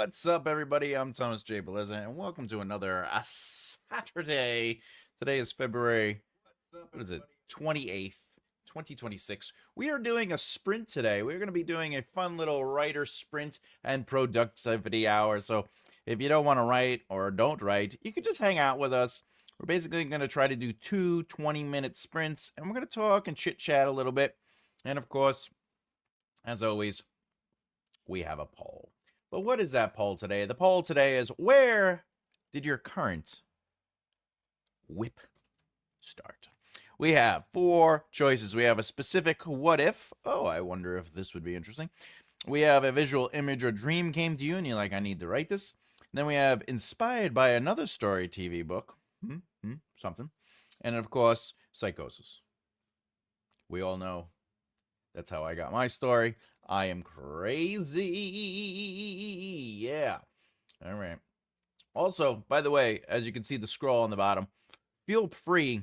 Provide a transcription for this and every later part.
What's up, everybody? I'm Thomas J. Bellezza, and welcome to another Saturday. Today is February, what is it, 28th, 2026. We are doing a sprint today. We're going to be doing a fun little writer sprint and productivity hour. So if you don't want to write or don't write, you can just hang out with us. We're basically going to try to do two 20-minute sprints, and we're going to talk and chit-chat a little bit. And of course, as always, we have a poll. But what is that poll today? The poll today is, where did your current whip start? We have four choices. We have a specific what if. Oh, I wonder if this would be interesting. We have a visual image or dream came to you and you're like, I need to write this. Then we have inspired by another story TV book. Something. And of course, psychosis. We all know that's how I got my story. I am crazy. Yeah. All right. Also, by the way, as you can see the scroll on the bottom, feel free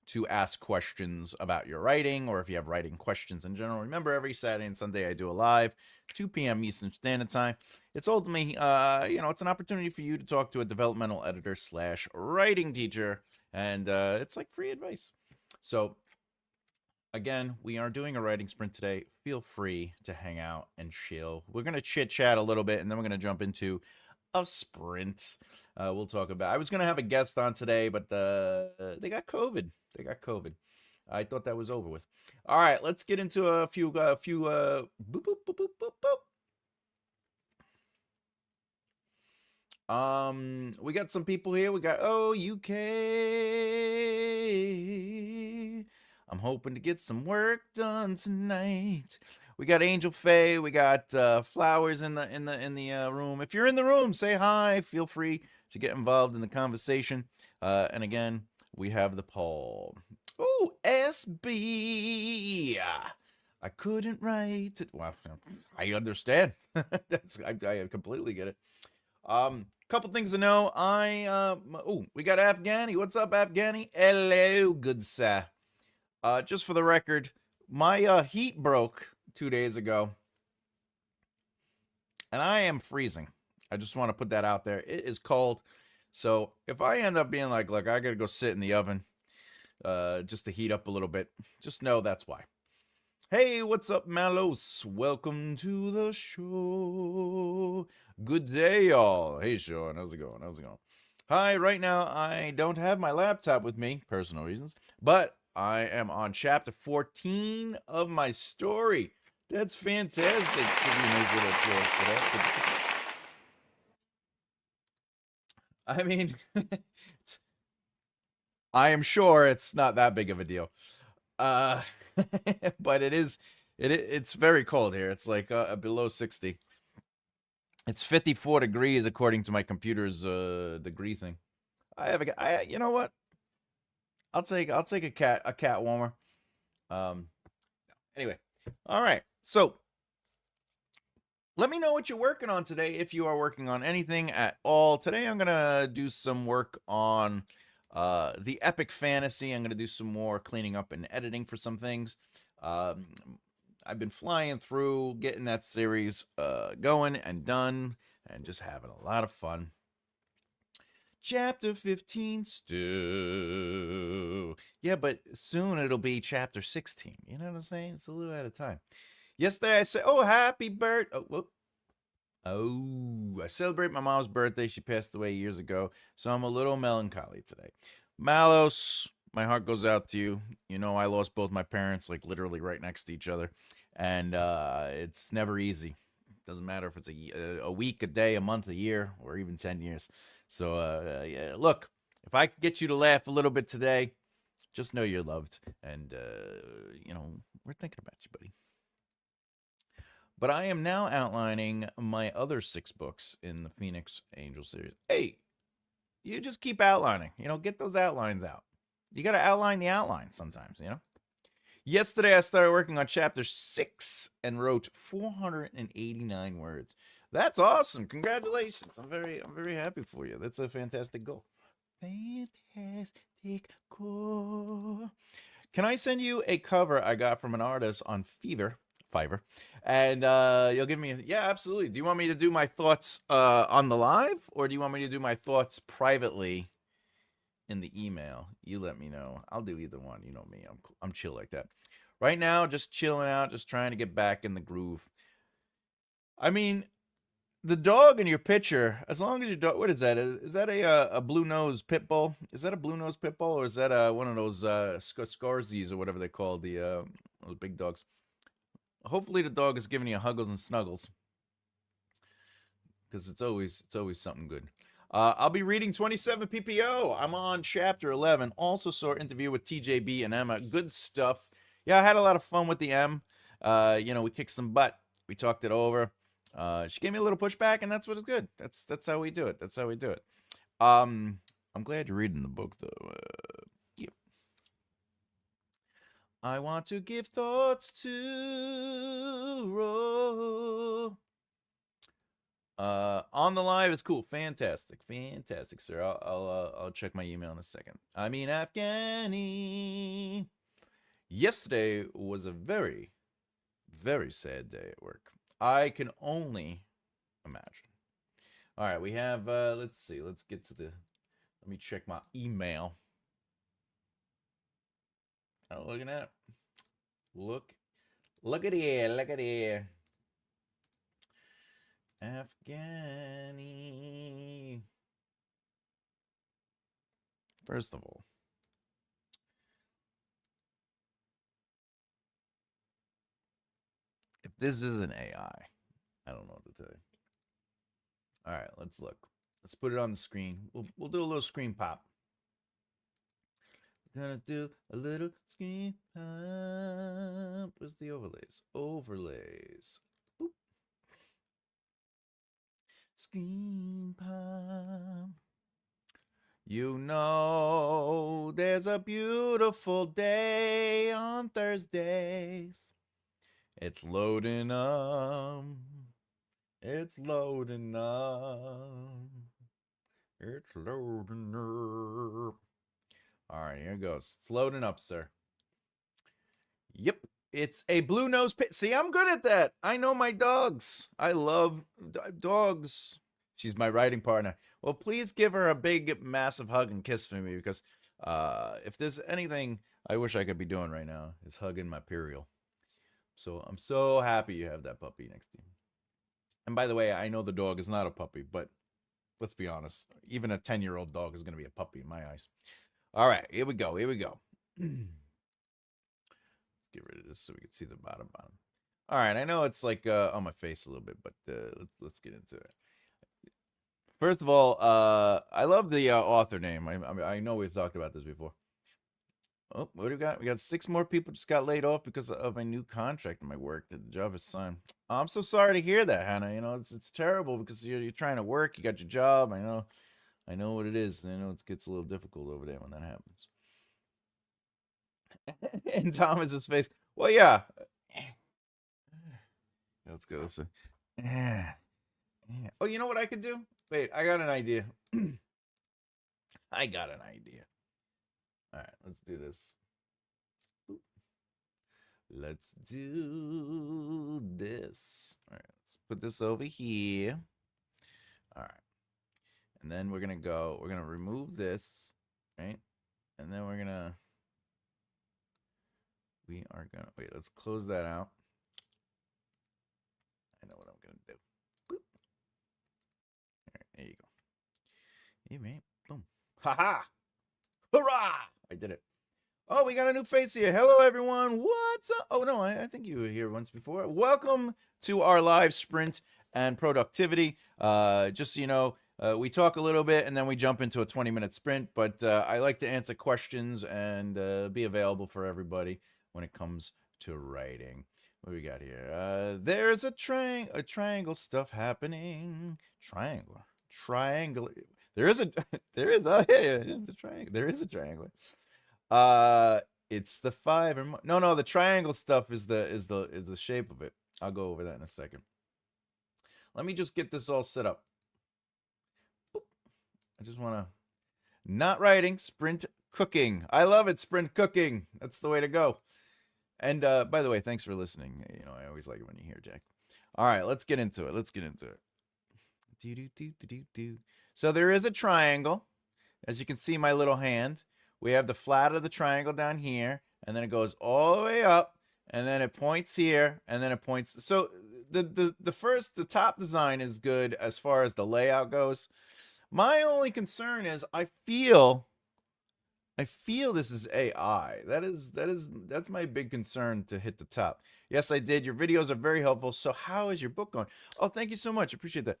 to ask questions about your writing, or if you have writing questions in general. Remember, every Saturday and Sunday I do a live, 2 p.m. Eastern Standard Time. It's ultimately, it's an opportunity for you to talk to a developmental editor / writing teacher, and it's like free advice. So, again, we are doing a writing sprint today. Feel free to hang out and chill. We're going to chit-chat a little bit, and then we're going to jump into a sprint. We'll talk about... I was going to have a guest on today, but they got COVID. I thought that was over with. All right, let's get into a few boop, boop, boop, boop, boop, boop. We got some people here. We got UK. I'm hoping to get some work done tonight. We got Angel Faye. We got Flowers in the room. If you're in the room, say hi. Feel free to get involved in the conversation. And again, we have the poll. Oh, SB. I couldn't write it. Well, I understand. I completely get it. Couple things to know. We got Afghani. What's up, Afghani? Hello, good sir. Just for the record, my heat broke 2 days ago, and I am freezing. I just want to put that out there. It is cold, so if I end up being like, look, I gotta go sit in the oven, just to heat up a little bit, just know that's why. Hey, what's up, Malos? Welcome to the show. Good day, y'all. Hey, Sean, how's it going? Hi, right now, I don't have my laptop with me, personal reasons, but I am on chapter 14 of my story. That's fantastic. Give me a nice little applause for that. I mean, I am sure it's not that big of a deal. But it's very cold here. It's like below 60. It's 54 degrees according to my computer's degree thing. You know what? I'll take a cat warmer. Anyway, all right. So let me know what you're working on today, if you are working on anything at all. Today I'm gonna do some work on the epic fantasy. I'm gonna do some more cleaning up and editing for some things. I've been flying through, getting that series going and done, and just having a lot of fun. Chapter 15 still. Yeah, but soon it'll be chapter 16. You know what I'm saying? It's a little at a time. Yesterday I said, oh, happy birthday. I celebrate my mom's birthday. She passed away years ago, so I'm a little melancholy today. Malos, my heart goes out to you. You know, I lost both my parents, like literally right next to each other, and it's never easy. Doesn't matter if it's a week, a day, a month, a year, or even 10 years. So, yeah, look, if I could get you to laugh a little bit today, just know you're loved. And, we're thinking about you, buddy. But I am now outlining my other 6 books in the Phoenix Angel series. Hey, you just keep outlining. Get those outlines out. You got to outline the outline sometimes, Yesterday, I started working on chapter 6 and wrote 489 words. That's awesome. Congratulations. I'm very happy for you. That's a fantastic goal. Fantastic goal. Can I send you a cover I got from an artist on Fiverr Fiverr, and you'll give me yeah, absolutely. Do you want me to do my thoughts on the live, or do you want me to do my thoughts privately in the email? You let me know. I'll do either one. You know me. I'm chill like that. Right now, just chilling out, just trying to get back in the groove. I mean, the dog in your picture, as long as your dog, what is that? Is that a blue nose pit bull? Is that a blue nose pit bull, or is that one of those Scarsies or whatever they call those big dogs? Hopefully, the dog is giving you huggles and snuggles, because it's always something good. I'll be reading 27 PPO. I'm on chapter 11. Also saw an interview with TJB and Emma. Good stuff. Yeah, I had a lot of fun with the M. We kicked some butt. We talked it over. She gave me a little pushback, and that's what is good. That's how we do it. That's how we do it. I'm glad you're reading the book, though. Yep. I want to give thoughts to Ro. On the live is cool. Fantastic, sir. I'll check my email in a second. I mean, Afghani. Yesterday was a very, very sad day at work. I can only imagine. All right, we have. Let's see. Let's get to the. Let me check my email. Oh, look at that. Look at here. Look at here. Afghani. First of all, if this is an AI, I don't know what to tell you. All right, let's look. Let's put it on the screen. We'll do a little screen pop. We're gonna do a little screen pop. Where's the overlays? Overlays. Boop. Screen pop. You know, there's a beautiful day on Thursdays. It's loading up. It's loading up. It's loading up. All right, here it goes. It's loading up, sir. Yep. It's a blue nose pit. See, I'm good at that. I know my dogs. I love dogs. She's my writing partner. Well, please give her a big, massive hug and kiss for me, because if there's anything I wish I could be doing right now, is hugging my Puriel. So I'm so happy you have that puppy next to you. And by the way, I know the dog is not a puppy, but let's be honest. Even a 10-year-old dog is going to be a puppy in my eyes. All right, here we go. Here we go. Get rid of this so we can see the bottom. All right, I know it's like on my face a little bit, but let's get into it. First of all, I love the author name. I know we've talked about this before. Oh, what do we got? We got 6 more people just got laid off because of a new contract in my work that the job is signed. I'm so sorry to hear that, Hannah. You know, it's terrible because you're trying to work. You got your job. I know what it is. I know it gets a little difficult over there when that happens. And Thomas's face. Well, yeah. Let's go. So, oh, you know what I could do? Wait, I got an idea. I got an idea. All right, let's do this. Let's do this. All right, let's put this over here. All right. And then we're going to remove this, right? And then we are going to, wait, let's close that out. I know what I'm going to do. Boop. All right, there you go. Hey, man. Boom. Ha-ha! Hurrah! I did it. Oh, we got a new face here. Hello, everyone. What's up? Oh, no, I think you were here once before. Welcome to our live sprint and productivity. Just so you know, we talk a little bit and then we jump into a 20-minute sprint, but I like to answer questions and be available for everybody when it comes to writing. What do we got here? There's a triangle stuff happening. Triangle. There is a triangle. There is a triangle. It's the 5 or more. No, the triangle stuff is the shape of it. I'll go over that in a second. Let me just get this all set up. Boop. I just want to not writing, sprint cooking. I love it, sprint cooking. That's the way to go. And by the way, thanks for listening. You know, I always like it when you hear Jack. All right, let's get into it. Let's get into it. Do do do do do do. So there is a triangle. As you can see, my little hand. We have the flat of the triangle down here, and then it goes all the way up, and then it points here, and then it points. So the top design is good as far as the layout goes. My only concern is I feel this is AI. That's my big concern to hit the top. Yes, I did. Your videos are very helpful. So how is your book going? Oh, thank you so much. Appreciate that.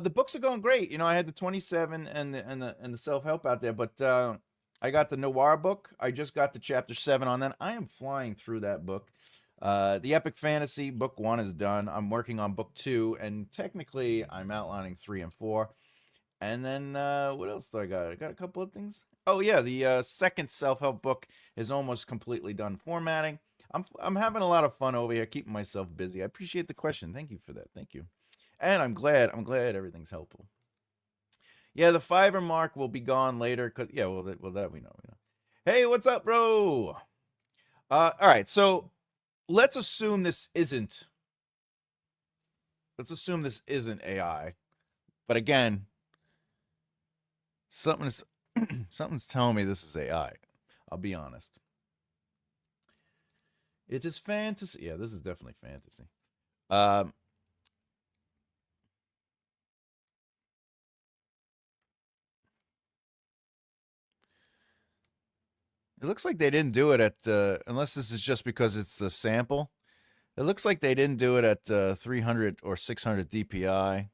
The books are going great. You know, I had the 27 and the self-help out there, but I got the noir book. I just got to chapter 7 on that. I am flying through that book. The epic fantasy book 1 is done. I'm working on book 2, and technically I'm outlining 3 and 4. And then what else do I got? I got a couple of things. Oh yeah, the second self-help book is almost completely done formatting. I'm having a lot of fun over here, keeping myself busy. I appreciate the question. Thank you for that. Thank you. And I'm glad everything's helpful. Yeah, the Fiverr mark will be gone later. Cause yeah, well that we know. Hey, what's up, bro? All right. So let's assume this isn't. Let's assume this isn't AI. But again, something's something's telling me this is AI. I'll be honest. It is fantasy. Yeah, this is definitely fantasy. Um, it looks like they didn't do it at unless this is just because it's the sample. It looks like they didn't do it at 300 or 600 DPI.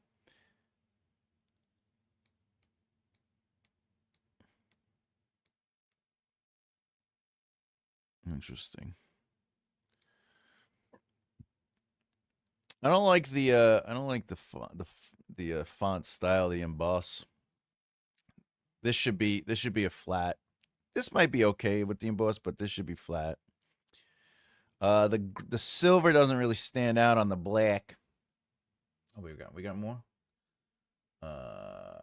Interesting. I don't like the font style, the emboss. This should be a flat. This might be okay with the emboss, but this should be flat. The silver doesn't really stand out on the black. Oh, we got more. Uh,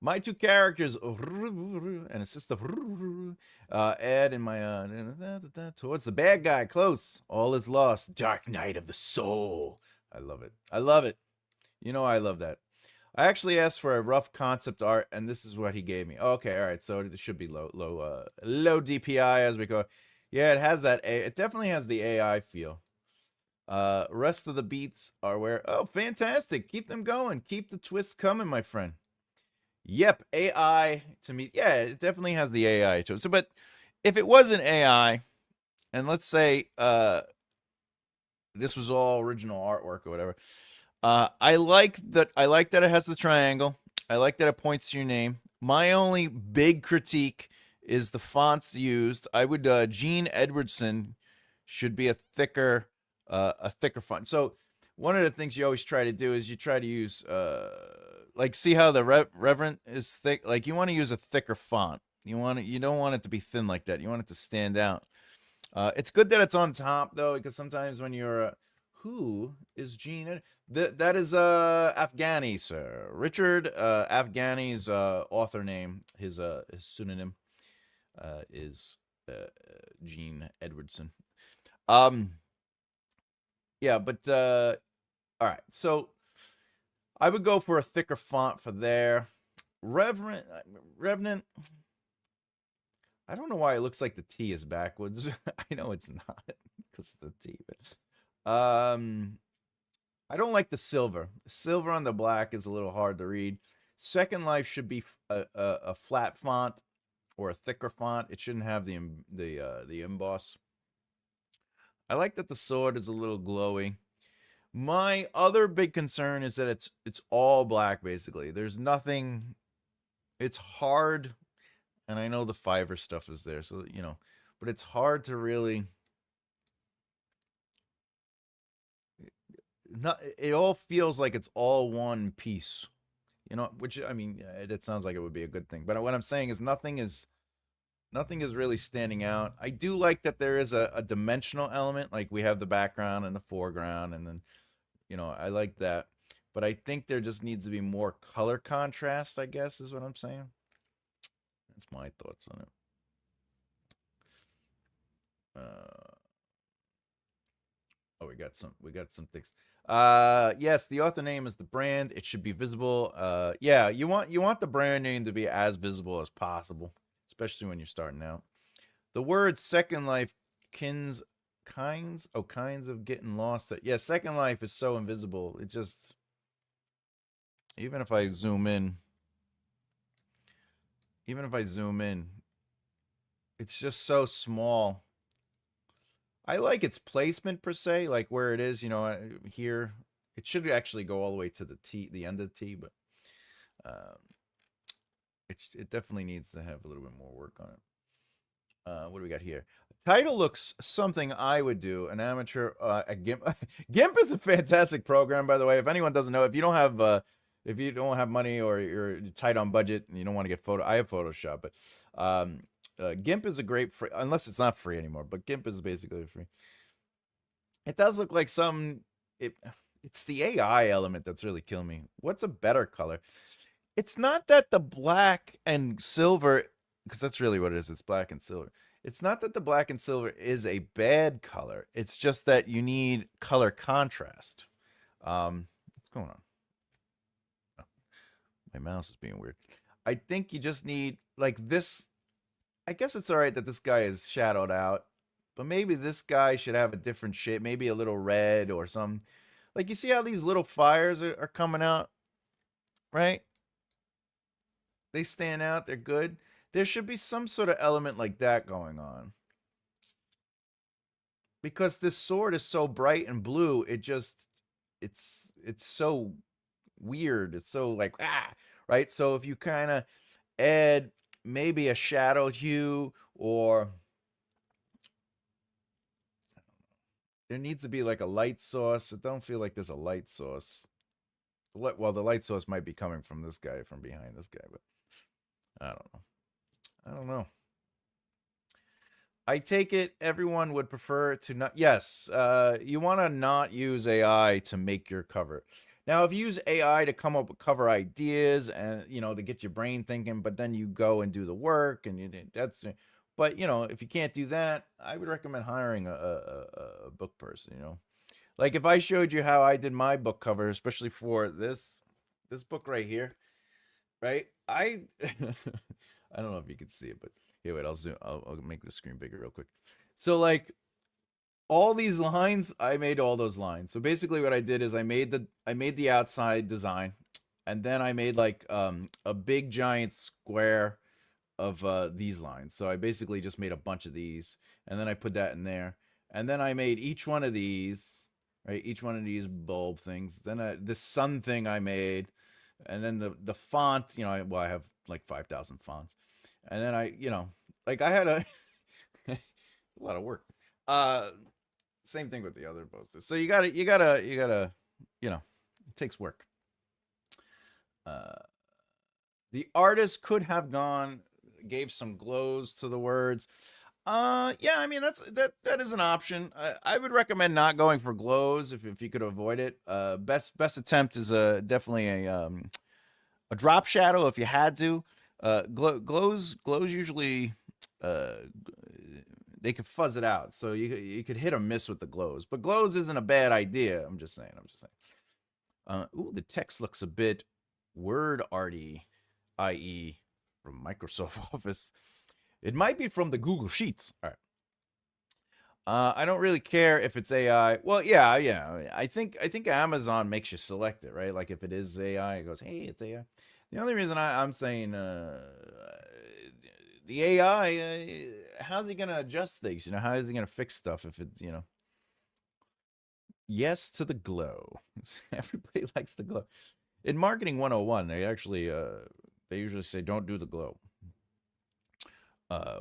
my two characters, and it's just a add in my towards the bad guy. Close. All is lost. Dark night of the soul. I love it. I love it. You know I love that. I actually asked for a rough concept art, and this is what he gave me. Okay, all right. So it should be low DPI as we go. Yeah, it has that. It definitely has the AI feel. Rest of the beats are where. Oh, fantastic! Keep them going. Keep the twists coming, my friend. Yep, AI to me. Yeah, it definitely has the AI to it. So, but if it wasn't AI, and let's say this was all original artwork or whatever, I like that. I like that it has the triangle. I like that it points to your name. My only big critique is the fonts used. I would Gene Edwardson should be a thicker font. So one of the things you always try to do is you try to use like see how the reverent is thick. Like you want to use a thicker font. You don't want it to be thin like that. You want it to stand out. It's good that it's on top though, because sometimes when you're who is Gene? That is Afghani, sir. Richard Afghani's author name, his pseudonym is Gene Edwardson. Um yeah, but all right. So I would go for a thicker font for there. Revenant. I don't know why it looks like the T is backwards. I know it's not because of the T. But, I don't like the silver. Silver on the black is a little hard to read. Second Life should be a flat font or a thicker font. It shouldn't have the emboss. I like that the sword is a little glowy. My other big concern is that it's all black basically. There's nothing. It's hard, and I know the Fiverr stuff is there, so but it's hard to really. Not. It all feels like it's all one piece. Which I mean, that sounds like it would be a good thing. But what I'm saying is nothing is really standing out. I do like that there is a dimensional element, like we have the background and the foreground, and then I like that. But I think there just needs to be more color contrast, I guess, is what I'm saying. That's my thoughts on it. we got some things. Yes, the author name is the brand. It should be visible. Yeah, you want the brand name to be as visible as possible, especially when you're starting out. The word Second Life kinds of getting lost. That yeah, Second Life is so invisible. It just even if I zoom in, even if I zoom in, it's just so small. I like its placement per se, like where it is, here. It should actually go all the way to the end of the T, but um, it definitely needs to have a little bit more work on it. What do we got here? Title looks something I would do. An amateur a GIMP. GIMP is a fantastic program, by the way. If anyone doesn't know, if you don't have money or you're tight on budget and you don't want to get I have Photoshop, but GIMP is a great free, unless it's not free anymore. But GIMP is basically free. It does look like it's the AI element that's really killing me. What's a better color? It's not that the black and silver, because that's really what it is. It's black and silver. It's not that the black and silver is a bad color. It's just that you need color contrast. What's going on? Oh, my mouse is being weird. I think you just need like this. I guess it's all right that this guy is shadowed out, but maybe this guy should have a different shape, maybe a little red or some. Like you see how these little fires are coming out, right? They stand out. They're good. There should be some sort of element like that going on. Because this sword is so bright and blue, it's so weird. It's so like right? So if you kind of add maybe a shadow hue or there needs to be like a light source. I don't feel like there's a light source. Well, the light source might be coming from this guy, from behind this guy, but I don't know. I don't know. I take it everyone would prefer to not. Yes, you want to not use AI to make your cover. Now, if you use AI to come up with cover ideas and to get your brain thinking, but then you go and do the work, and that's. But if you can't do that, I would recommend hiring a book person. Like if I showed you how I did my book cover, especially for this book right here, right? I don't know if you can see it, but here, wait, I'll zoom. I'll make the screen bigger real quick. So like all these lines, I made all those lines. So basically, what I did is I made the outside design, and then I made like a big giant square of these lines. So I basically just made a bunch of these, and then I put that in there, and then I made each one of these, right? Each one of these bulb things. Then this sun thing I made, and then the font. I have like 5,000 fonts, and then like I had a a lot of work. Same thing with the other posters. So you gotta, it takes work. Uh, the artist could have gave some glows to the words. Yeah, I mean that is an option. I would recommend not going for glows if you could avoid it. Best attempt is definitely a drop shadow if you had to. Glows usually they could fuzz it out, so you could hit or miss with the glows. But glows isn't a bad idea. I'm just saying. Ooh, the text looks a bit word arty, i.e., from Microsoft Office. It might be from the Google Sheets. All right. I don't really care if it's AI. Well, yeah. I think Amazon makes you select it, right? Like if it is AI, it goes, "Hey, it's AI." The only reason I'm saying the AI, how's he gonna adjust things? How is he gonna fix stuff if it's Yes to the glow. Everybody likes the glow. In Marketing 101, they usually say don't do the glow.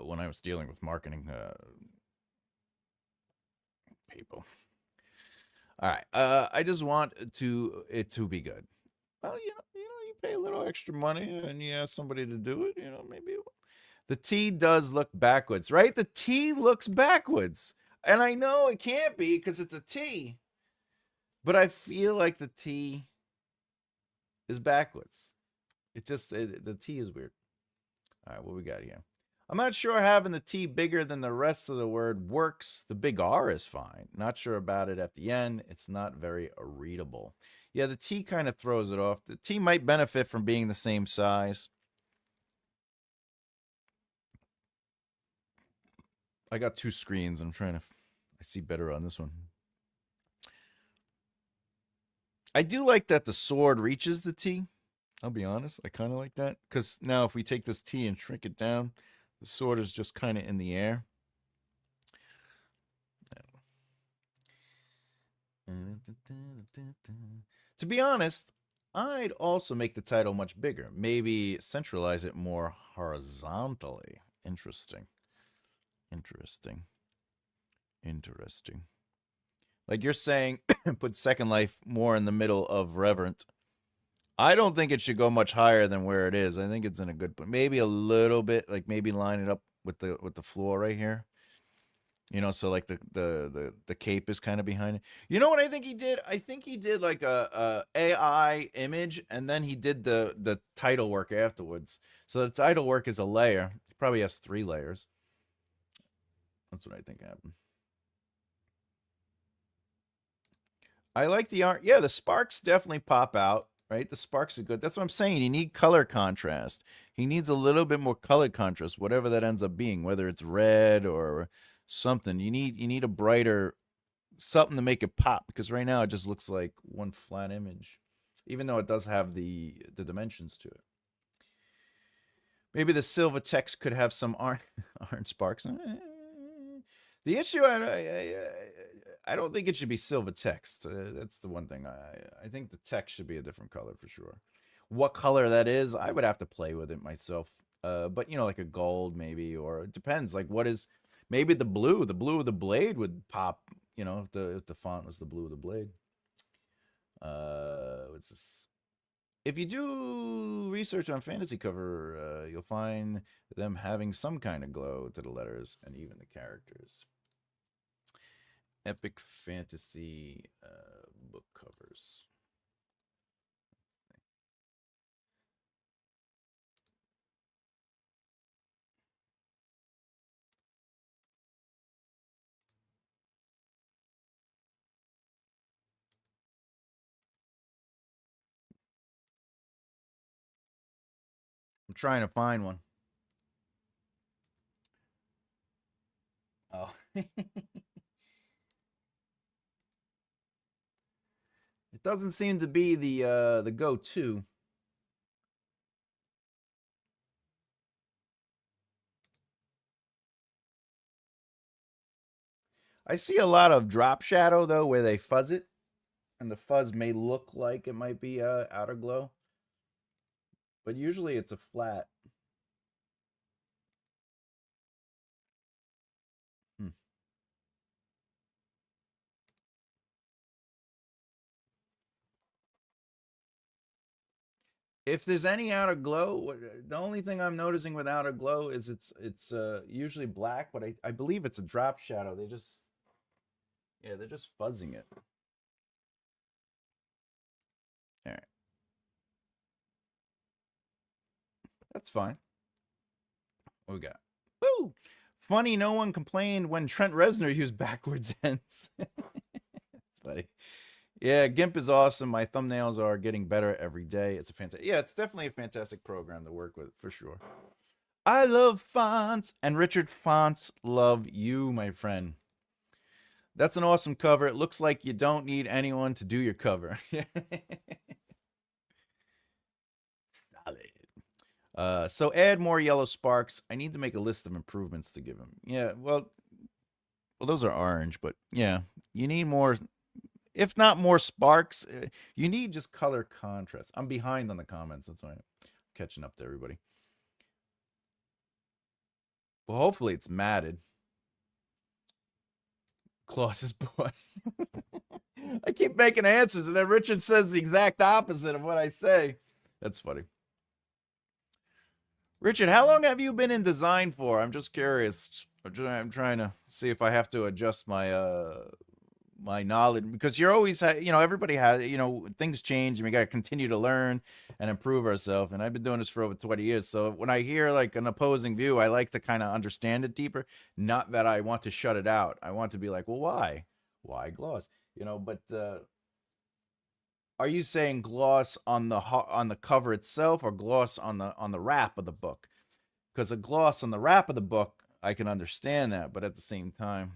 When I was dealing with marketing people. All right. I just want it to be good. Well, you pay a little extra money and you ask somebody to do it. Maybe the T does look backwards, right? The T looks backwards, and I know it can't be because it's a T, but I feel like the T is backwards. The T is weird. All right, what we got here? I'm not sure having the T bigger than the rest of the word works. The big R is fine. Not sure about it at the end. It's not very readable. Yeah, the T kind of throws it off. The T might benefit from being the same size. I got two screens. I'm trying to. I see better on this one. I do like that the sword reaches the T. I'll be honest. I kind of like that. Because now if we take this T and shrink it down, the sword is just kind of in the air. To be honest, I'd also make the title much bigger. Maybe centralize it more horizontally. Interesting. Interesting. Interesting. Like you're saying, put Second Life more in the middle of Reverent. I don't think it should go much higher than where it is. I think it's in a good point. Maybe a little bit, like maybe line it up with the floor right here. You know, so like the cape is kind of behind it. You know what I think he did? I think he did like a AI image, and then he did the title work afterwards. So the title work is a layer. He probably has 3 layers. That's what I think happened. I like the art. Yeah, the sparks definitely pop out, right? The sparks are good. That's what I'm saying. You need color contrast. He needs a little bit more color contrast, whatever that ends up being, whether it's red or something. You need a brighter something to make it pop, because right now it just looks like one flat image, even though it does have the dimensions to it. Maybe the silver text could have some orange sparks. The issue, I don't think it should be silver text. That's the one thing. I think the text should be a different color for sure. What color that is, I would have to play with it myself. But you know, like a gold maybe, or it depends. Like what is maybe the blue of the blade would pop. You know, if the font was the blue of the blade. What's this? If you do research on fantasy cover, you'll find them having some kind of glow to the letters and even the characters. Epic fantasy book covers. I'm trying to find one. Oh. It doesn't seem to be the go-to. I see a lot of drop shadow though, where they fuzz it, and the fuzz may look like it might be outer glow, but usually it's a flat. Hmm. If there's any outer glow, the only thing I'm noticing with outer glow is it's usually black, but I believe it's a drop shadow. They're just fuzzing it. All right, that's fine. What we got? Woo! Funny, no one complained when Trent Reznor used backwards ends. It's funny. Yeah, GIMP is awesome. My thumbnails are getting better every day. It's a fantastic. Yeah, it's definitely a fantastic program to work with for sure. I love fonts, and Richard, fonts love you, my friend. That's an awesome cover. It looks like you don't need anyone to do your cover. Solid. So add more yellow sparks. I need to make a list of improvements to give him. Yeah, well, those are orange, but yeah, you need more. If not more sparks, you need just color contrast. I'm behind on the comments. That's why I'm catching up to everybody. Well, hopefully it's matted. Klaus's boss. I keep making answers, and then Richard says the exact opposite of what I say. That's funny. Richard, how long have you been in design for? I'm just curious. I'm trying to see if I have to adjust my knowledge, because you're always everybody has, things change and we got to continue to learn and improve ourselves, and I've been doing this for over 20 years, so when I hear like an opposing view, I like to kind of understand it deeper. Not that I want to shut it out. I want to be like, well, why gloss, but are you saying gloss on the cover itself, or gloss on the wrap of the book? Because a gloss on the wrap of the book, I can understand that, but at the same time,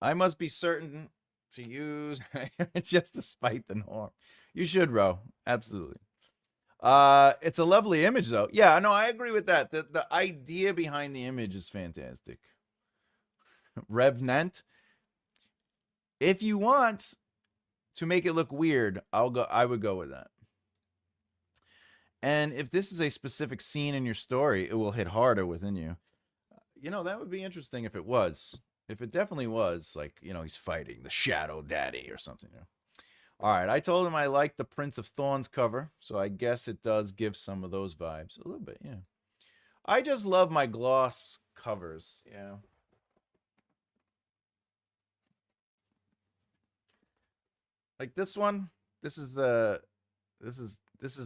I must be certain to use just despite the norm. You should, Ro. Absolutely. It's a lovely image, though. Yeah, no, I agree with that. The idea behind the image is fantastic. Revenant. If you want to make it look weird, I would go with that. And if this is a specific scene in your story, it will hit harder within you. That would be interesting if it was. If it definitely was, like, he's fighting the Shadow Daddy or something. All right, I told him I liked the Prince of Thorns cover, so I guess it does give some of those vibes. A little bit, yeah. I just love my gloss covers, yeah. Like this one, this is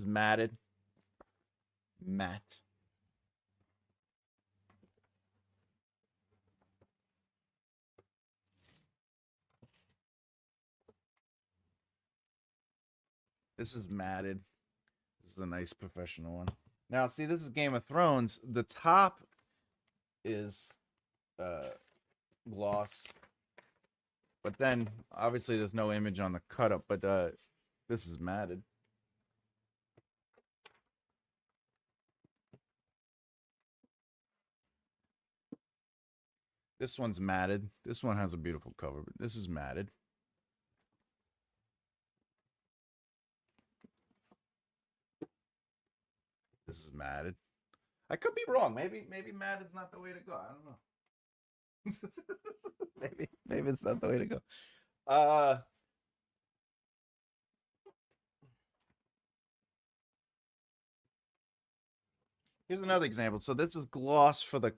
matted. Matte. This is matted. This is a nice professional one. Now, see, this is Game of Thrones. The top is gloss, but then obviously there's no image on the cut up. But this is matted. This one's matted. This one has a beautiful cover, but this is matted. This is matted. I could be wrong. Maybe matted's not the way to go. I don't know. maybe it's not the way to go. Here's another example. So this is gloss for the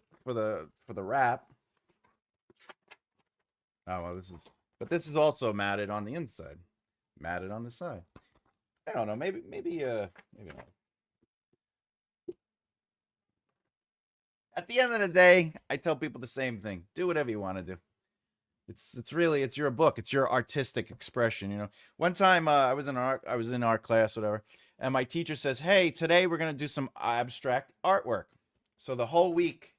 wrap. Oh well, this is also matted on the inside, matted on the side. I don't know. Maybe not. At the end of the day, I tell people the same thing. Do whatever you want to do. It's your book. It's your artistic expression. One time I was in art class, whatever, and my teacher says, "Hey, today we're gonna do some abstract artwork." So the whole week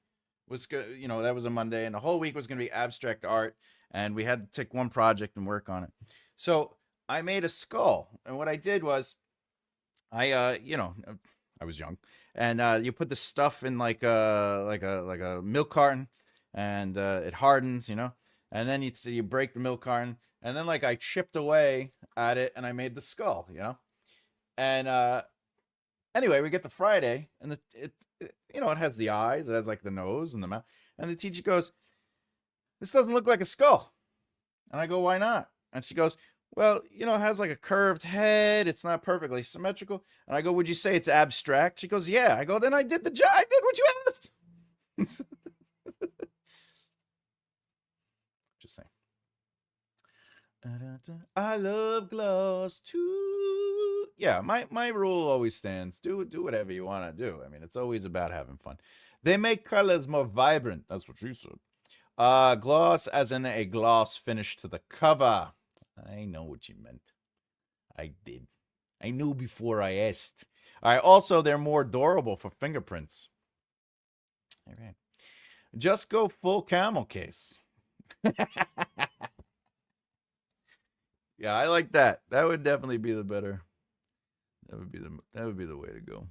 was good. That was a Monday, and the whole week was gonna be abstract art, and we had to take one project and work on it. So I made a skull, and what I did was, I was young, and you put the stuff in like a milk carton, and it hardens, and then you break the milk carton, and then like I chipped away at it, and I made the skull, and anyway, we get to Friday, and it has the eyes, it has like the nose and the mouth, and the teacher goes, "This doesn't look like a skull," and I go, "Why not?" And she goes, "Well, it has like a curved head. It's not perfectly symmetrical." And I go, "Would you say it's abstract?" She goes, "Yeah." I go, "Then I did the job. I did what you asked." Just saying. I love gloss too. Yeah, my rule always stands. Do whatever you want to do. I mean, it's always about having fun. They make colors more vibrant. That's what she said. Gloss as in a gloss finish to the cover. I know what you meant. I did. I knew before I asked. All right. Also, they're more durable for fingerprints. All right. Just go full camel case. Yeah, I like that. That would definitely be the better. That would be the way to go.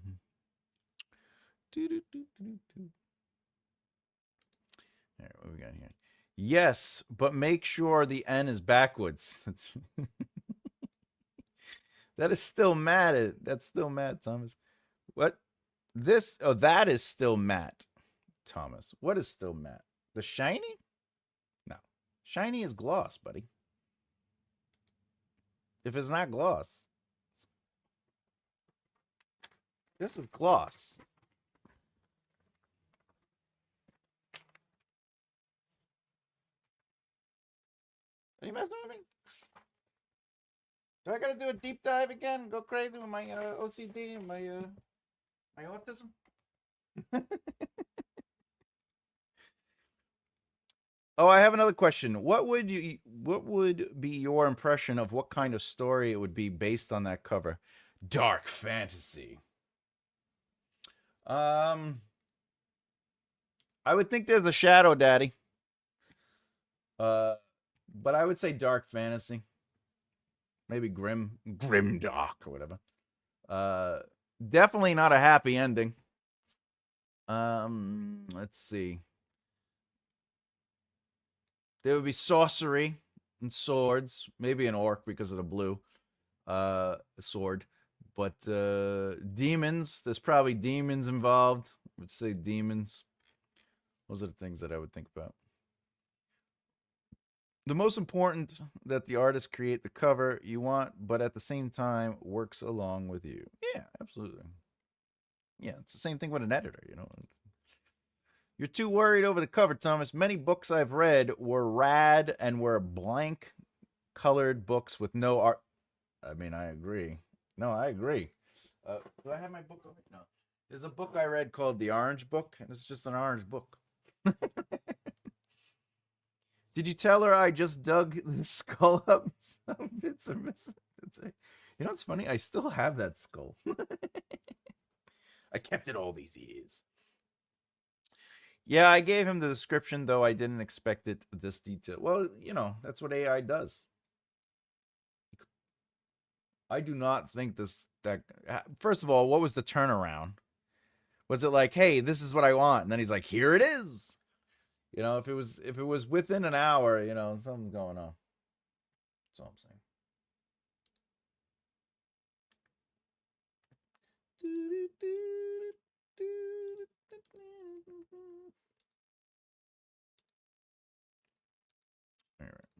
All right, what we got here? Yes, but make sure the N is backwards. That is still mad. That's still mad, Thomas. What? This? Oh, that is still matte, Thomas. What is still matte? The shiny? No, shiny is gloss, buddy. If it's not gloss, this is gloss. Are you messing with me? Do I gotta do a deep dive again? Go crazy with my OCD and my autism? Oh, I have another question. What would be your impression of what kind of story it would be based on that cover? Dark fantasy. Um, I would think there's a shadow daddy. But I would say dark fantasy. Maybe grim dark or whatever. Uh, definitely not a happy ending. Let's see. There would be sorcery and swords, maybe an orc because of the blue sword. But demons, there's probably demons involved. I would say demons. Those are the things that I would think about. The most important that the artist create the cover you want, but at the same time works along with you. Yeah, absolutely. Yeah, it's the same thing with an editor, you know. You're too worried over the cover, Thomas. Many books I've read were rad and were blank colored books with no art. I mean, I agree. No, I agree. Do I have my book over? No. There's a book I read called The Orange Book, and it's just an orange book. Did you tell her I just dug the skull up? Some bits are missing. You know what's funny? I still have that skull. I kept it all these years. Yeah, I gave him the description, though I didn't expect it this detail. Well, you know, that's what AI does. I do not think that first of all, what was the turnaround? Was it like, hey, this is what I want? And then he's like, here it is. You know, if it was within an hour, you know, something's going on. That's all I'm saying. All right.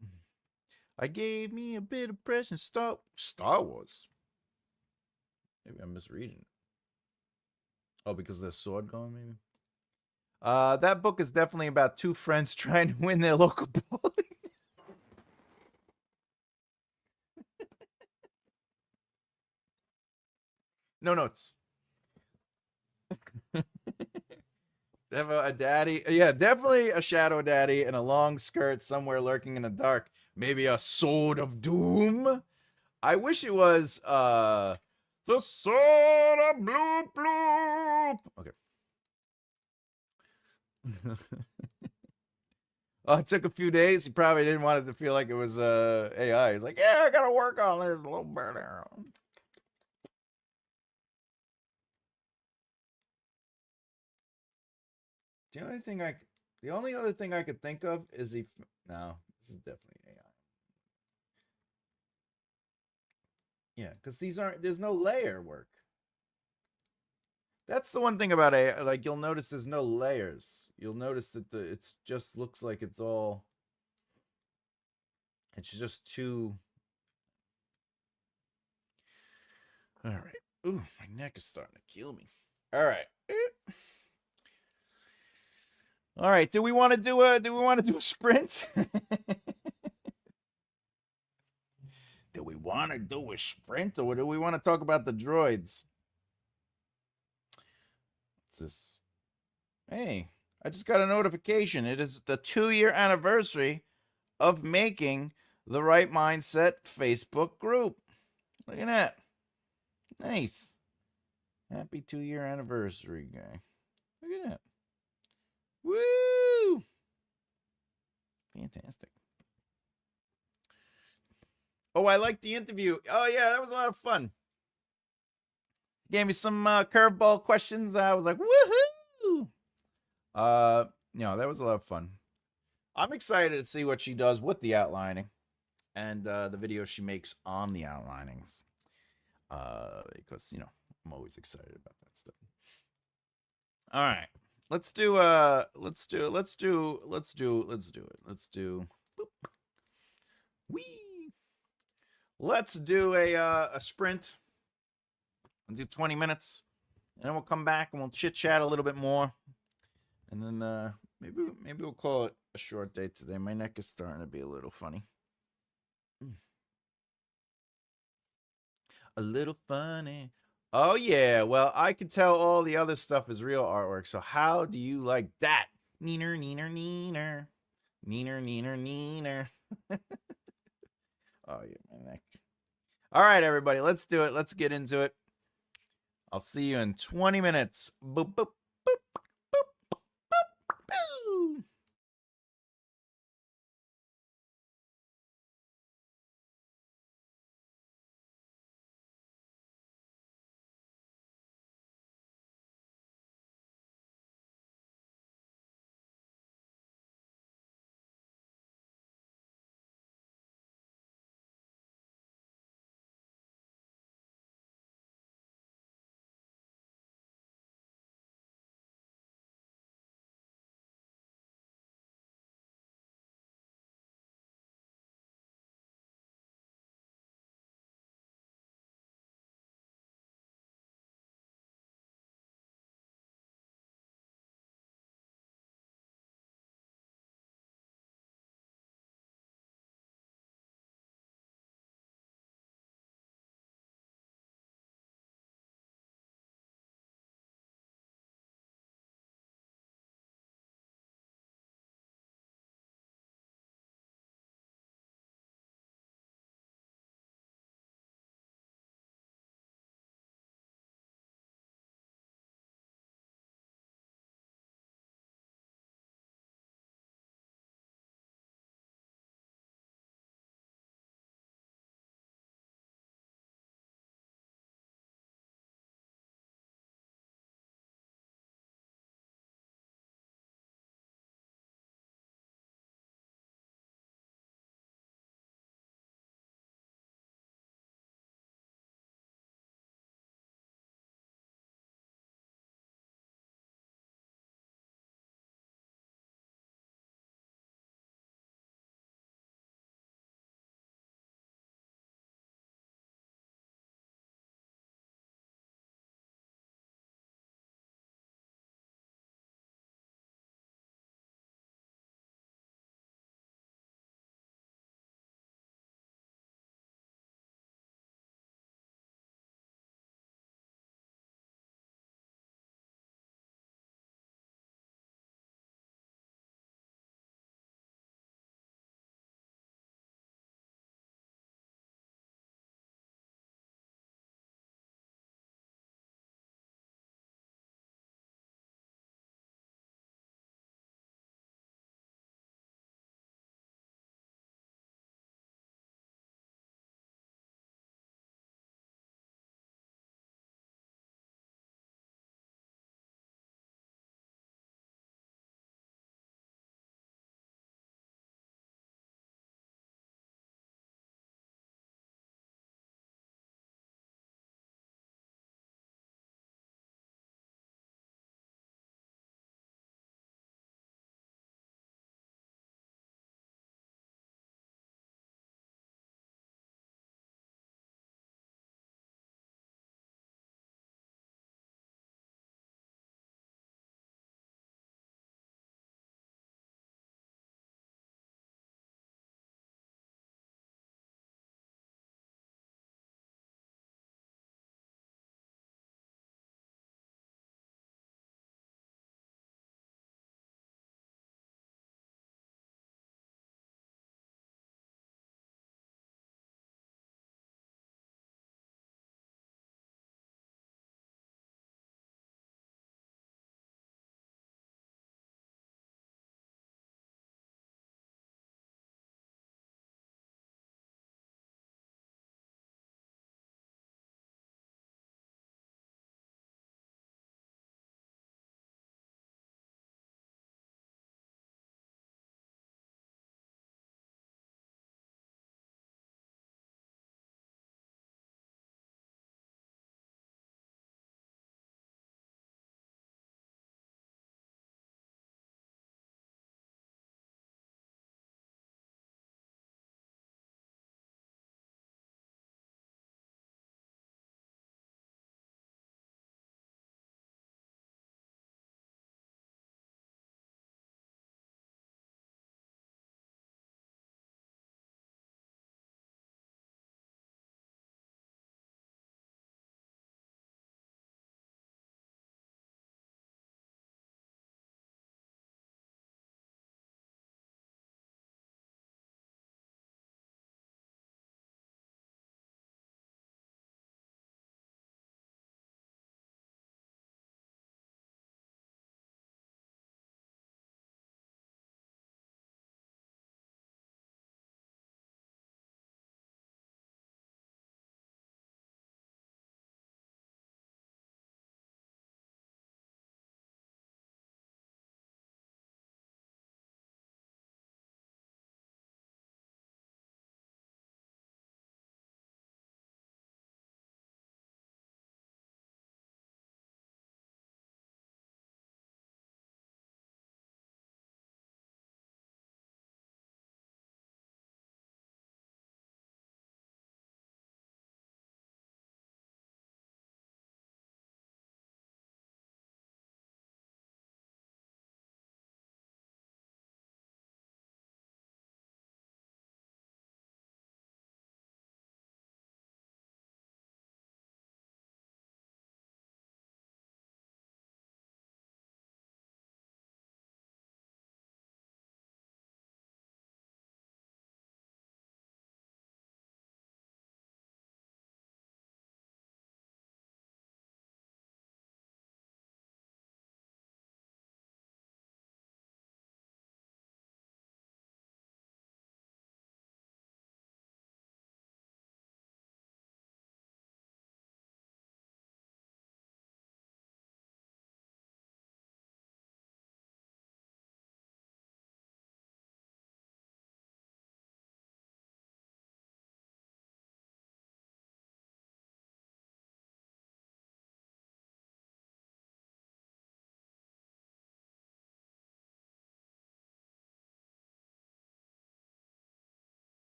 I gave me a bit of pressure. Star Wars. Maybe I'm misreading it. Oh, because there's sword going, maybe. That book is definitely about two friends trying to win their local bowling. No notes. They have a daddy. Yeah, definitely a shadow daddy in a long skirt somewhere lurking in the dark. Maybe a sword of doom. I wish it was the sword of bloop bloop. Okay. Oh, it took a few days. He probably didn't want it to feel like it was AI. He's like, yeah, I gotta work on this a little better. The only other thing I could think of is no, this is definitely AI. Yeah, because there's no layer work. That's the one thing about AI. Like you'll notice there's no layers. You'll notice that it's just looks like it's just too. All right. Ooh, my neck is starting to kill me. All right. All right. Do we want to do a sprint? Do we want to do a sprint or do we want to talk about the droids? What's this? Hey, I just got a notification. It is the 2-year anniversary of making the Right Mindset Facebook group. Look at that. Nice. Happy 2-year anniversary, guy. Look at that. Woo! Fantastic. Oh, I liked the interview. Oh, yeah, that was a lot of fun. Gave me some curveball questions. I was like, woohoo! That was a lot of fun. I'm excited to see what she does with the outlining and the videos she makes on the outlinings. Because I'm always excited about that stuff. All right. Let's do it. Let's do wee. Let's do a sprint. We'll do 20 minutes. And then we'll come back and we'll chit chat a little bit more. And then maybe we'll call it a short day today. My neck is starting to be a little funny. A little funny. Oh yeah, well I can tell all the other stuff is real artwork. So how do you like that? Neener, neener, neener, neener, neener, neener. Oh yeah, my neck. All right, everybody, let's do it. Let's get into it. I'll see you in 20 minutes. Boop, boop, boop, boop, boop, boop.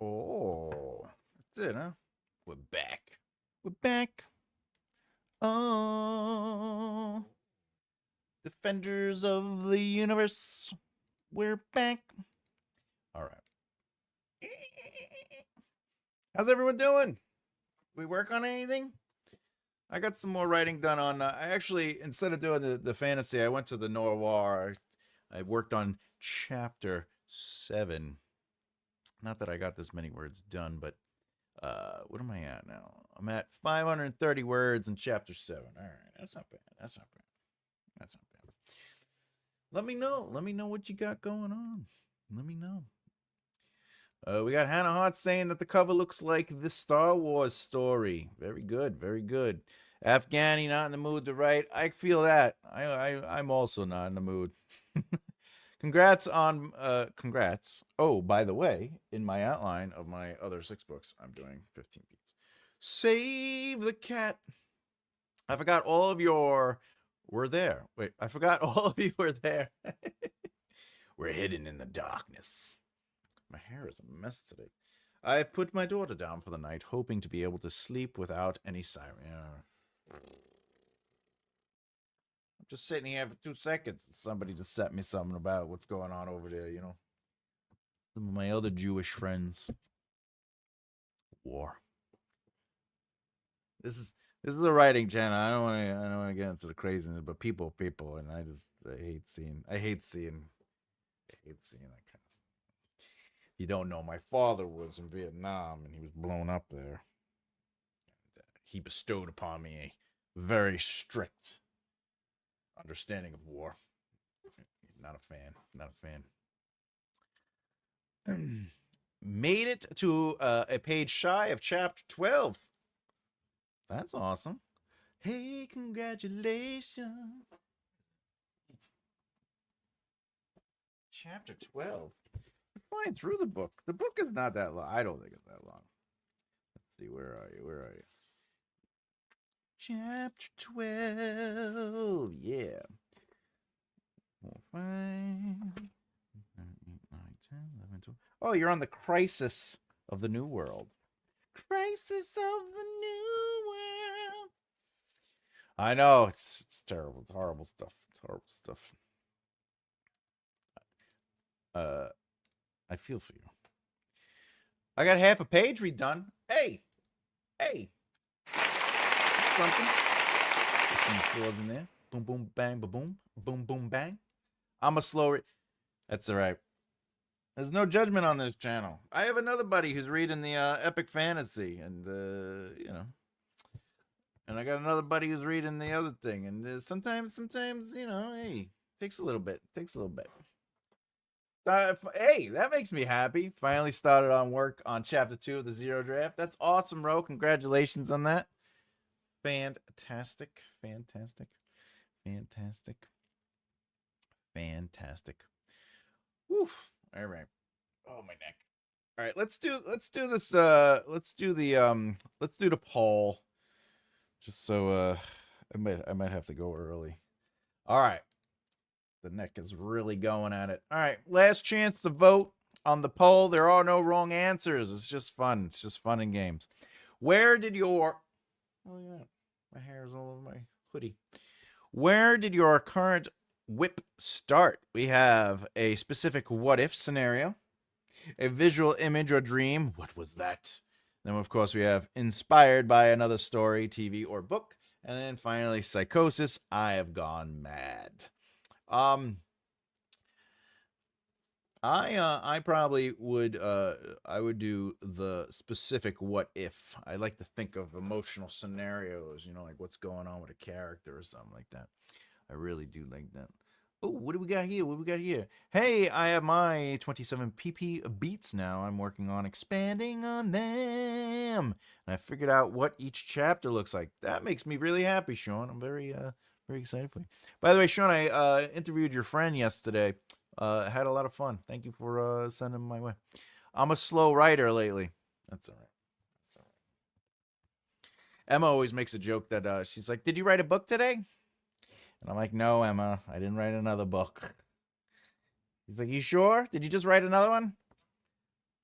Oh, that's it, huh? We're back. We're back. Oh, defenders of the universe. We're back. All right. How's everyone doing? We work on anything? I got some more writing done on. I actually, instead of doing the fantasy, I went to the noir. I worked on chapter 7. Not that I got this many words done, but what am I at now? I'm at 530 words in chapter 7. All right, that's not bad. That's not bad. That's not bad. Let me know. Let me know what you got going on. Let me know. We got Hannah Hart saying that the cover looks like the Star Wars story. Very good. Very good. Afghani not in the mood to write. I feel that. I'm also not in the mood. Congrats on congrats. Oh, by the way, in my outline of my other 6 books, I'm doing 15 beats. Save the cat. I forgot all of your were there. Wait, I forgot all of you were there. We're hidden in the darkness. My hair is a mess today. I've put my daughter down for the night, hoping to be able to sleep without any siren. I'm just sitting here for 2 seconds and somebody just set me something about what's going on over there, you know. Some of my other Jewish friends. War. This is a writing channel. I don't want to get into the craziness, but people, and I hate seeing that kind of stuff. You don't know, my father was in Vietnam and he was blown up there. And, he bestowed upon me a very strict understanding of war. Not a fan. Not a fan. Made it to a page shy of chapter 12. That's awesome. Hey, congratulations. Chapter 12. We're flying through the book. The book is not that long. I don't think it's that long. Let's see. Where are you? Where are you? Chapter 12. Yeah. 4, 5, 7, 8, 9, 10, 11, 12. Oh, you're on the crisis of the New World. Crisis of the New World. I know. It's terrible. It's horrible stuff. It's horrible stuff. I feel for you. I got half a page redone. Hey. That's something. There's some flaws in there. Boom, boom, bang, boom, boom, boom, bang. I'm a slow. That's all right. There's no judgment on this channel. I have another buddy who's reading the epic fantasy, and you know, and I got another buddy who's reading the other thing, and sometimes, you know, hey, takes a little bit. Hey, that makes me happy. Finally started on work on chapter 2 of the Zero Draft. That's awesome, Ro. Congratulations on that. Fantastic. Woof. All right. Oh, my neck. All right, let's do this. Let's do the poll. Just so I might have to go early. All right. The neck is really going at it. All right, last chance to vote on the poll. There are no wrong answers. It's just fun. It's just fun and games. Where did your... Oh, yeah. My hair is all over my hoodie. Where did your current whip start? We have a specific what-if scenario, a visual image or dream. What was that? Then, of course, we have inspired by another story, TV, or book. And then finally, psychosis. I have gone mad. I probably would I would do the specific what if. I like to think of emotional scenarios, you know, like what's going on with a character or something like that. I really do like that. Oh, what do we got here? Hey, I have my 27 PP beats now. I'm working on expanding on them. And I figured out what each chapter looks like. That makes me really happy, Sean. I'm very excited for you. By the way, Sean, I interviewed your friend yesterday. Had a lot of fun. Thank you for sending them my way. I'm a slow writer lately. That's all right. Emma always makes a joke that she's like, "Did you write a book today?" And I'm like, "No, Emma, I didn't write another book." He's like, "You sure? Did you just write another one?"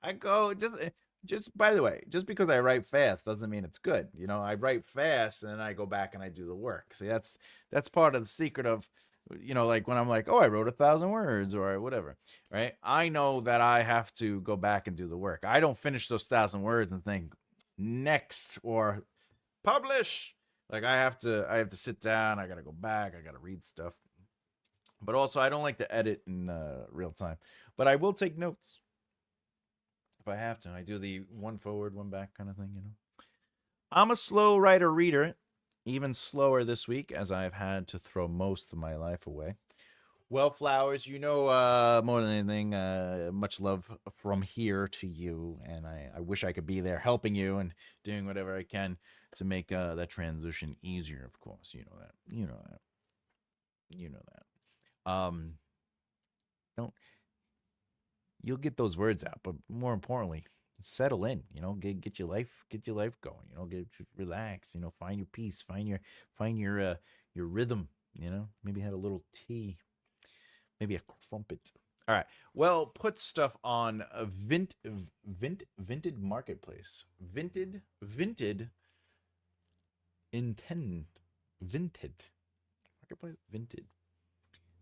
I go, just by the way, just because I write fast doesn't mean it's good. You know, I write fast and then I go back and I do the work. See, that's part of the secret of, like when I'm like, oh, I wrote 1,000 words or whatever, right? I know that I have to go back and do the work. I don't finish those 1,000 words and think next or publish. Like I have to sit down. I got to go back. I got to read stuff. But also, I don't like to edit in real time. But I will take notes if I have to. I do the one forward, one back kind of thing. I'm a slow writer reader, even slower this week as I've had to throw most of my life away. Well, Flowers, more than anything, much love from here to you. And I wish I could be there helping you and doing whatever I can to make that transition easier, of course. You know that. You know that. You know that. Don't you'll get those words out, but more importantly, settle in. Get your life going. Get relax. Find your peace. Find your rhythm. Maybe have a little tea. Maybe a crumpet. All right. Well, put stuff on a vinted marketplace. Vinted intend vinted marketplace vinted.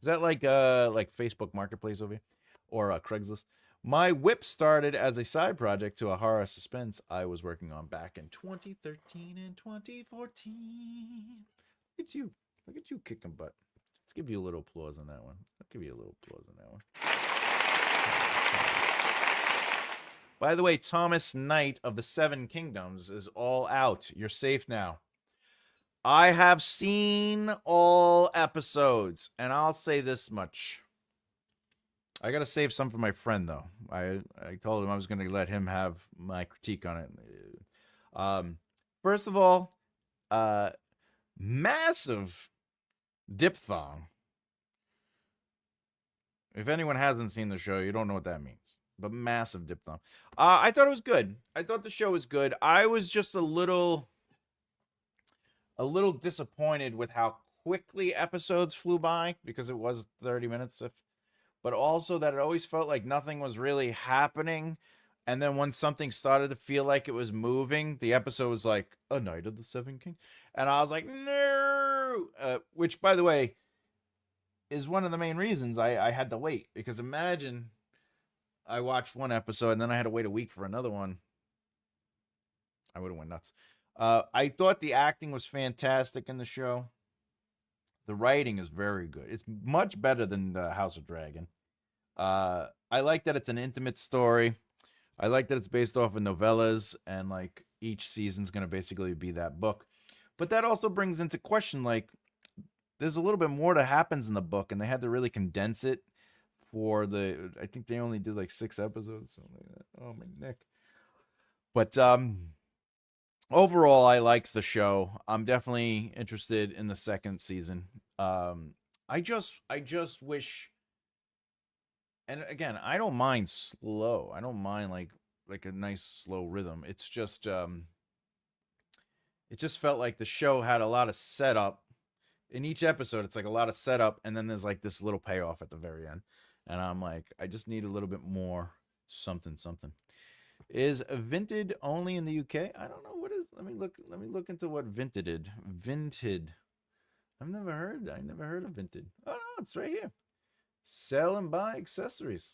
Is that like Facebook Marketplace over here or Craigslist? My whip started as a side project to a horror suspense I was working on back in 2013 and 2014. Look at you. Look at you kicking butt. Let's give you a little applause on that one. I'll give you a little applause on that one. By the way, Thomas Knight of the Seven Kingdoms is all out. You're safe now. I have seen all episodes, and I'll say this much. I got to save some for my friend, though. I told him I was going to let him have my critique on it. First of all, massive diphthong. If anyone hasn't seen the show, you don't know what that means. But massive diphthong. I thought it was good. I thought the show was good. I was just a little disappointed with how quickly episodes flew by because it was 30 minutes. But also that it always felt like nothing was really happening. And then when something started to feel like it was moving, the episode was like, A Night of the Seven Kings. And I was like, no! Which, by the way, is one of the main reasons I had to wait. Because imagine I watched one episode and then I had to wait a week for another one. I would have went nuts. I thought the acting was fantastic in the show. The writing is very good. It's much better than House of Dragon. I like that it's an intimate story. I like that it's based off of novellas, and like each season's going to basically be that book. But that also brings into question, like, there's a little bit more that happens in the book, and they had to really condense it for I think they only did like 6 episodes. Something like that. Oh, my neck. But overall, I liked the show. I'm definitely interested in the second season. I just wish, and again, I don't mind slow. I don't mind like a nice slow rhythm. It's just it just felt like the show had a lot of setup. In each episode, it's like a lot of setup, and then there's like this little payoff at the very end. And I'm like, I just need a little bit more something. Is Vinted only in the UK? I don't know what is. Let me look into what Vinted did. Vinted. I never heard of Vinted. Oh no, it's right here. Sell and buy accessories.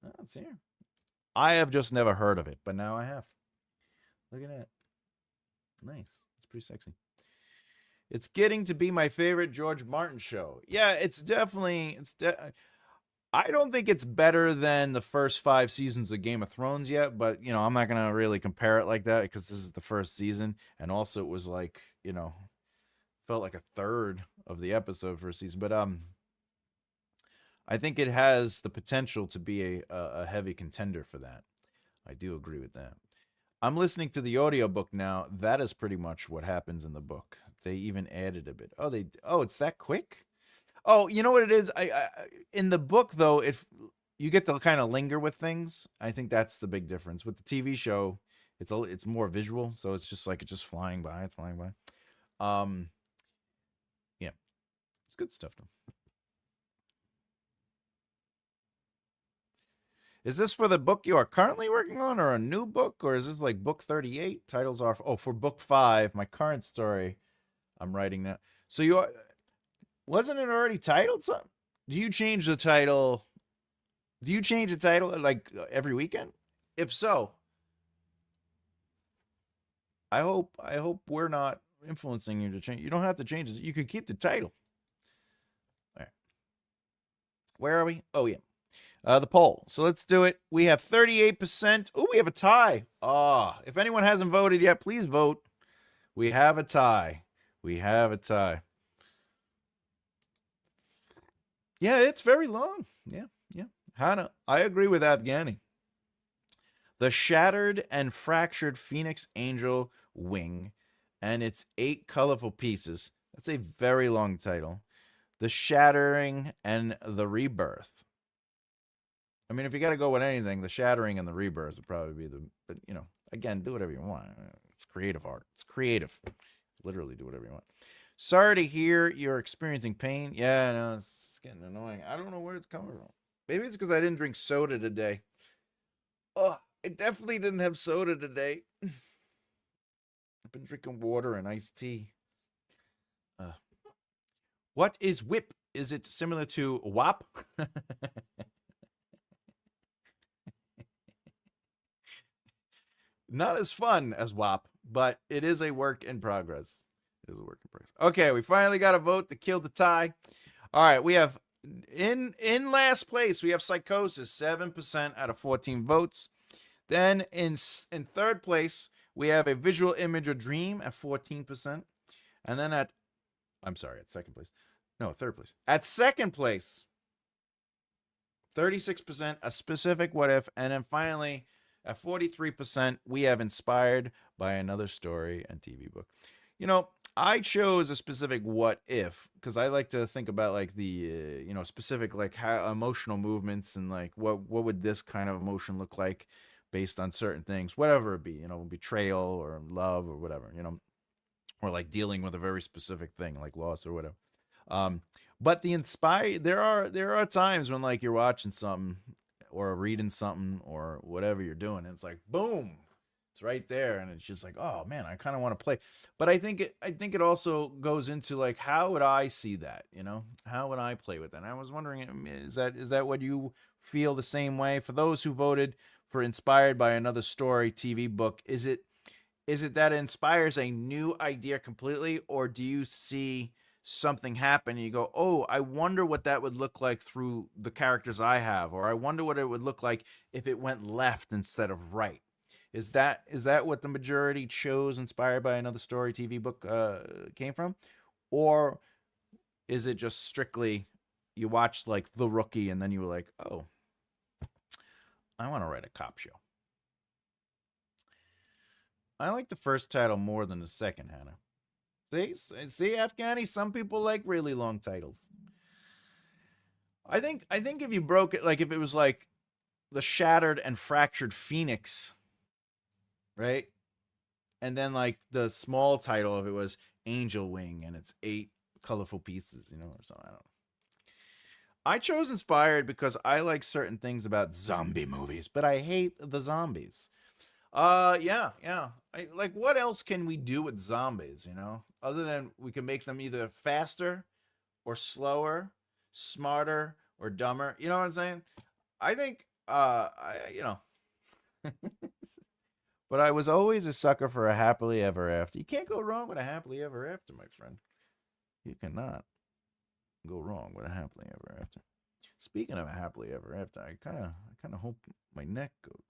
Oh, it's here. I have just never heard of it, but now I have. Look at that. Nice. It's pretty sexy. It's getting to be my favorite George Martin show. Yeah, it's definitely I don't think it's better than the first 5 seasons of Game of Thrones yet, but I'm not going to really compare it like that because this is the first season, and also it was like, felt like a third of the episode for a season, but I think it has the potential to be a heavy contender for that. I do agree with that. I'm listening to the audiobook now. That is pretty much what happens in the book. They even added a bit. Oh, it's that quick? Oh, you know what it is? I in the book though, if you get to kind of linger with things, I think that's the big difference. With the TV show, it's more visual, so it's just flying by. It's flying by. Yeah, it's good stuff though. Is this for the book you are currently working on, or a new book, or is this like book 38? Titles are for book 5, my current story. I'm writing that. So wasn't it already titled something? Do you change the title? Do you change the title like every weekend? If so, I hope we're not influencing you to change. You don't have to change it. You could keep the title. All right. Where are we? Oh yeah. The poll. So let's do it. We have 38%. Oh, we have a tie. If anyone hasn't voted yet, please vote. We have a tie. We have a tie. Yeah, it's very long. Yeah. Hannah, I agree with Afghani. The Shattered and Fractured Phoenix Angel Wing and its 8 colorful pieces. That's a very long title. The Shattering and the Rebirth. I mean, if you got to go with anything, the Shattering and the Rebirth would probably be but again, do whatever you want. It's creative art. It's creative. Literally do whatever you want. Sorry to hear you're experiencing pain. Yeah, no, it's getting annoying. I don't know where it's coming from. Maybe it's because I didn't drink soda today. Oh, I definitely didn't have soda today. I've been drinking water and iced tea. What is whip? Is it similar to WAP? Not as fun as WAP, but it is a work in progress. It is a work in progress. Okay, we finally got a vote to kill the tie. All right, we have in last place we have Psychosis, 7% out of 14 votes. Then in third place we have A Visual Image or Dream at 14%, and then at second place. No, third place. At second place, 36%, A Specific What If, and then finally at 43%, we have Inspired by Another Story and TV Book. I chose A Specific What If because I like to think about like the specific like how emotional movements and like what would this kind of emotion look like based on certain things, whatever it be, betrayal or love or whatever, or like dealing with a very specific thing like loss or whatever. But the inspired, there are times when like you're watching something or reading something or whatever you're doing, and it's like boom, it's right there, and it's just like, oh man, I kind of want to play. But I think it also goes into like, how would I see that? How would I play with that? And I was wondering, is that what you feel the same way? For those who voted for Inspired by Another Story TV book, is it that it inspires a new idea completely, or do you see something happen and you go, oh, I wonder what that would look like through the characters I have, or I wonder what it would look like if it went left instead of right? Is that what the majority chose Inspired by Another Story TV book came from? Or is it just strictly you watched like The Rookie and then you were like, oh, I want to write a cop show? I like the first title more than the second, Hannah. See, Afghani, some people like really long titles. I think if you broke it, like if it was like The Shattered and Fractured Phoenix, right? And then like the small title of it was Angel Wing and it's 8 colorful pieces, or something. I don't know. I chose Inspired because I like certain things about zombie movies, but I hate the zombies. Yeah. Like, what else can we do with zombies, Other than we can make them either faster or slower, smarter or dumber. You know what I'm saying? I think, but I was always a sucker for a happily ever after. You can't go wrong with a happily ever after, my friend. You cannot go wrong with a happily ever after. Speaking of a happily ever after, I kind of hope my neck goes.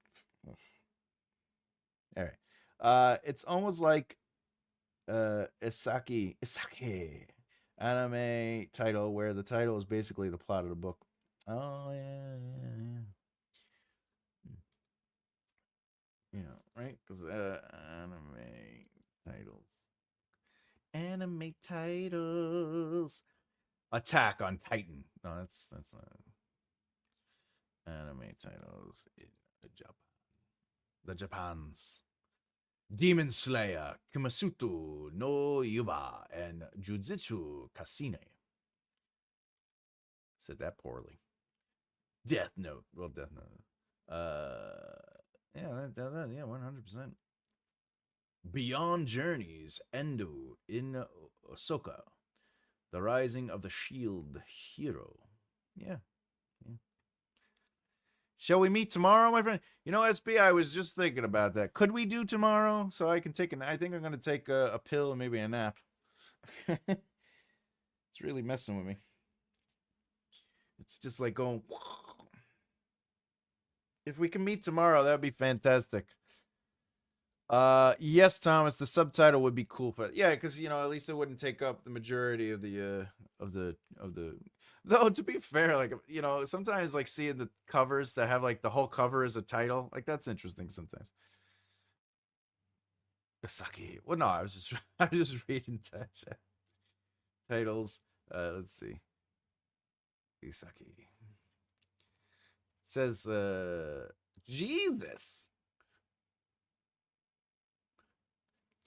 All right. It's almost like Isaki anime title where the title is basically the plot of the book. Oh yeah. Right? Because anime titles. Attack on Titan. No, that's not anime titles in Japan. The Japans. Demon Slayer, Kimasutu no Yuba, and Jujutsu Kasine. Said that poorly. Death Note. Well, Death Note. Uh, yeah, yeah, 100%. Beyond Journeys, Endo in Osoka, The Rising of the Shield Hero. Yeah, yeah. Shall we meet tomorrow, my friend? You know, SB, I was just thinking about that. Could we do tomorrow so I can take I think I'm going to take a pill and maybe a nap. It's really messing with me. It's just like going. If we can meet tomorrow, that'd be fantastic. Yes, Thomas, the subtitle would be cool, but yeah, because at least it wouldn't take up the majority of the. Though to be fair, like sometimes like seeing the covers that have like the whole cover as a title, like that's interesting sometimes. Saki. Well, no, I was just I was just reading titles. Let's see. Isaki. It says Jesus.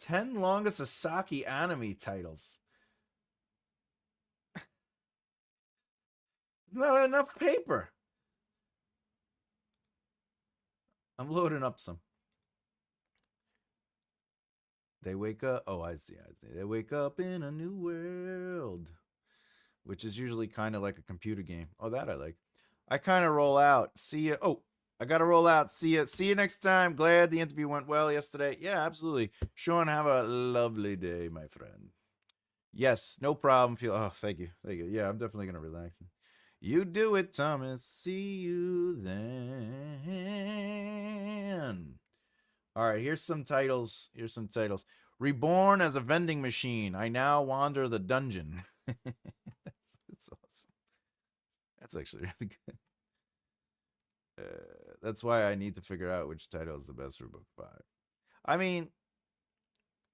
10 longest Asaki anime titles. Not enough paper. I'm loading up some. They wake up. Oh, I see. They wake up in a new world, which is usually kind of like a computer game. Oh, that I like. I kind of roll out. See ya. Oh, I gotta roll out. See ya. See you next time. Glad the interview went well yesterday. Yeah, absolutely. Sean, have a lovely day, my friend. Yes, no problem. Oh, thank you. Thank you. Yeah, I'm definitely gonna relax. You do it, Thomas. See you then. All right, here's some titles. Reborn as a vending machine. I now wander the dungeon. That's awesome. That's actually really good. That's why I need to figure out which title is the best for book 5. I mean,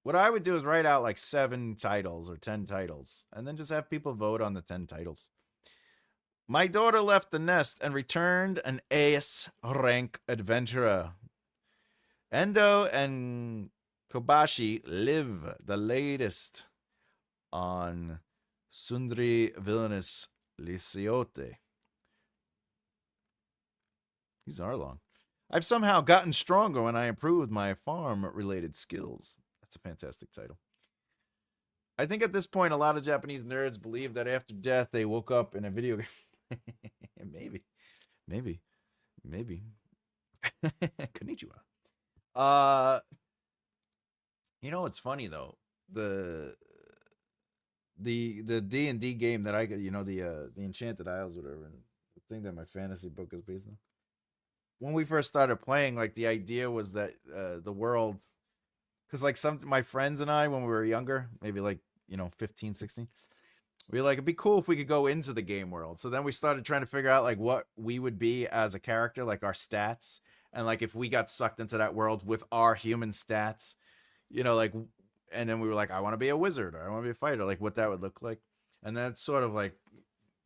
what I would do is write out like 7 titles or 10 titles, and then just have people vote on the 10 titles. My daughter left the nest and returned an ace rank adventurer. Endo and Kobashi live the latest on Sundri Villainous Lyciote. These are long. I've somehow gotten stronger when I improved my farm-related skills. That's a fantastic title. I think at this point, a lot of Japanese nerds believe that after death, they woke up in a video game. Maybe. Konnichiwa. It's funny though. The D&D game that I got, the Enchanted Isles, whatever, the thing that my fantasy book is based on. When we first started playing, like the idea was that the world, because like my friends and I, when we were younger, maybe like 15, 16, we were like, it'd be cool if we could go into the game world. So then we started trying to figure out like what we would be as a character, like our stats, and like if we got sucked into that world with our human stats, like, and then we were like, I want to be a wizard or I want to be a fighter, like what that would look like. And that sort of like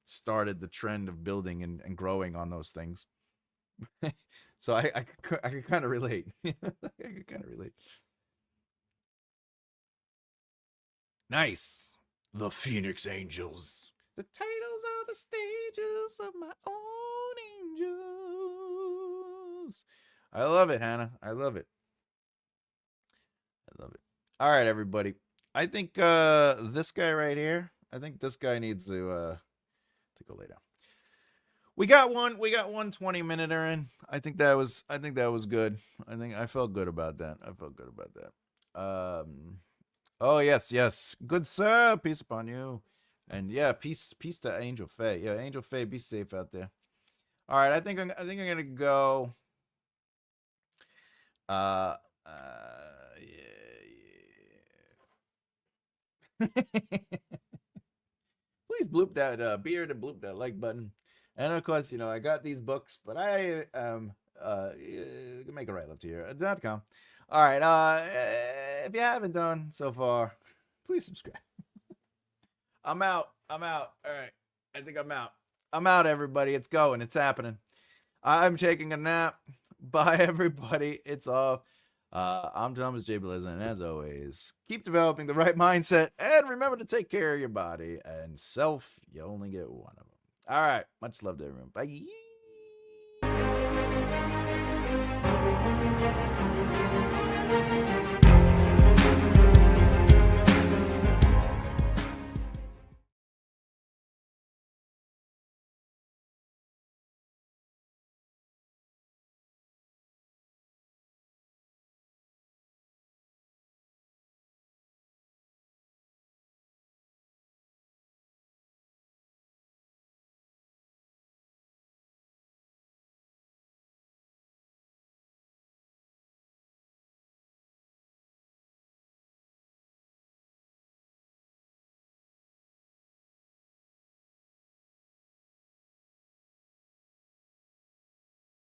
started the trend of building and growing on those things. So I could kind of relate. I could kind of relate. Nice. The Phoenix Angels. The titles are the stages of my own angels. I love it, Hannah. I love it. All right, everybody. I think this guy right here, I think this guy needs to go lay down. We got one 20-minute in. I think that was good. I felt good about that. Oh yes. Good sir, peace upon you. And yeah, peace to Angel Faye. Yeah, Angel Faye, be safe out there. All right, I think I'm gonna go. Yeah. Please bloop that beard and bloop that like button. And of course, I got these books, but I make a right left here.com. All right, if you haven't done so far, please subscribe. I'm out. All right, I think I'm out. Everybody. It's going. It's happening. I'm taking a nap. Bye, everybody. It's off. I'm Thomas J. Bellezza, and as always, keep developing the right mindset, and remember to take care of your body and self. You only get one of them. All right. Much love to everyone. Bye.